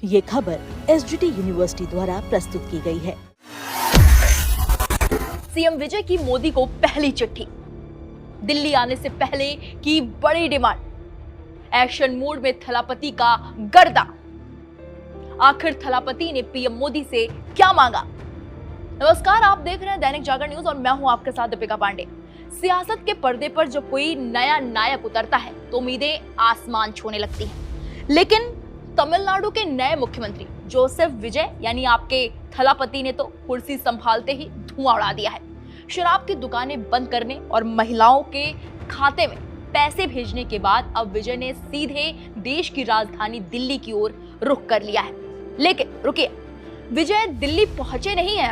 ये खबर SGT university द्वारा प्रस्तुत की गई है। सीएम विजय की मोदी को पहली चिट्ठी, दिल्ली आने से पहले की बड़ी डिमांड, एक्शन मोड में थलापति का गर्दा। आखिर थलापति ने पीएम मोदी से क्या मांगा? नमस्कार, आप देख रहे हैं दैनिक जागरण न्यूज और मैं हूं आपके साथ दीपिका पांडे। सियासत के पर्दे पर जब कोई नया नायक उतरता है तो उम्मीदें आसमान छूने लगती हैं। लेकिन तमिलनाडु के नए मुख्यमंत्री जोसेफ विजय यानी आपके थलापति ने तो कुर्सी संभालते ही धुआं उड़ा दिया है। शराब की दुकानें बंद करने और महिलाओं के खाते में पैसे भेजने के बाद अब विजय ने सीधे देश की राजधानी दिल्ली की ओर रुख कर लिया है। लेकिन रुकिए, विजय दिल्ली पहुंचे नहीं है,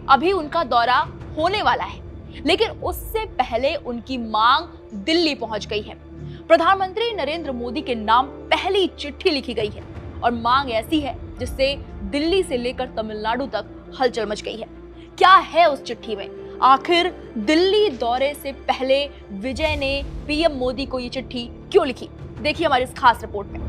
अभी उनका दौरा होने वाला है। लेकिन उससे पहले उनकी मांग दिल्ली पहुंच गई है। प्रधानमंत्री नरेंद्र मोदी के नाम पहली चिट्ठी लिखी गई है और मांग ऐसी है जिससे दिल्ली से लेकर तमिलनाडु तक हलचल मच गई है। क्या है उस चिट्ठी में? आखिर दिल्ली दौरे से पहले विजय ने पीएम मोदी को ये चिट्ठी क्यों लिखी? देखिए हमारी इस खास रिपोर्ट में।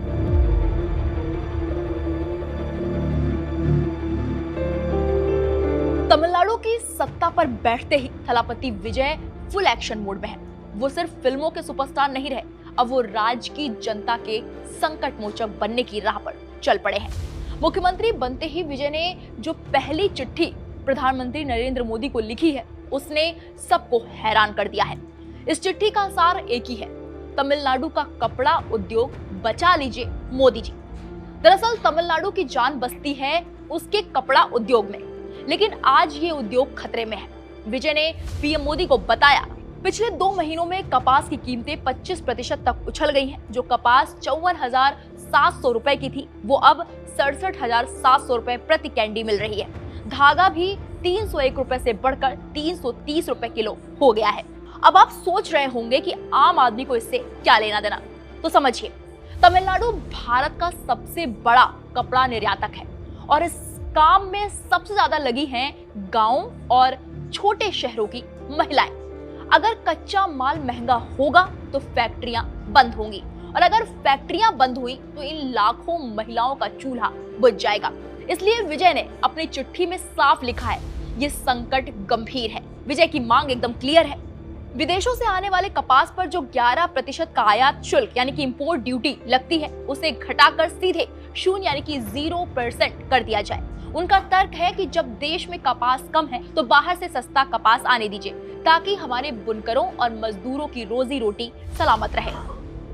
तमिलनाडु की सत्ता पर बैठते ही थलापति विजय फुल एक्शन मोड में है। वो सिर्फ फिल्मों के सुपरस्टार नहीं रहे, अब वो राज्य की जनता के संकट मोचक बनने की राह पर चल पड़े हैं। मुख्यमंत्री बनते ही विजय ने जो पहली चिट्ठी प्रधानमंत्री नरेंद्र मोदी को लिखी है, उसने सबको हैरान कर दिया है। इस चिट्ठी का सार एक ही है, तमिलनाडु का कपड़ा उद्योग बचा लीजिए मोदी जी। दरअसल तमिलनाडु की जान बसती है उसके कपड़ा उद्योग में, लेकिन आज ये उद्योग खतरे में है। विजय ने पीएम मोदी को बताया, पिछले 2 महीनों में कपास की कीमतें 25% तक उछल गई हैं। जो कपास 54,700 रुपए की थी, वो अब 67,700 रुपए प्रति कैंडी मिल रही है। धागा भी 301 रुपए से बढ़कर 330 रुपए किलो हो गया है। अब आप सोच रहे होंगे कि आम आदमी को इससे क्या लेना देना, तो समझिए, तमिलनाडु भारत का सबसे बड़ा कपड़ा निर्यातक है और इस काम में सबसे ज्यादा लगी हैं गांव और छोटे शहरों की महिलाएं। अगर कच्चा माल महंगा होगा तो फैक्ट्रियां बंद होंगी और अगर फैक्ट्रियां बंद हुई तो इन लाखों महिलाओं का चूल्हा बुझ जाएगा। इसलिए विजय ने अपनी चिट्ठी में साफ लिखा है, ये संकट गंभीर है। विजय की मांग एकदम क्लियर है, विदेशों से आने वाले कपास पर जो 11% का आयात शुल्क यानी कि इंपोर्ट ड्यूटी लगती है, उसे घटाकर सीधे 0 यानी कि 0% कर दिया जाए। उनका तर्क है कि जब देश में कपास कम है तो बाहर से सस्ता कपास आने दीजिए, ताकि हमारे बुनकरों और मजदूरों की रोजी रोटी सलामत रहे।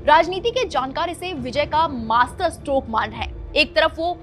राजनीति के जानकार इसे विजय का मास्टर स्ट्रोक मान रहे हैं। एक तरफ वो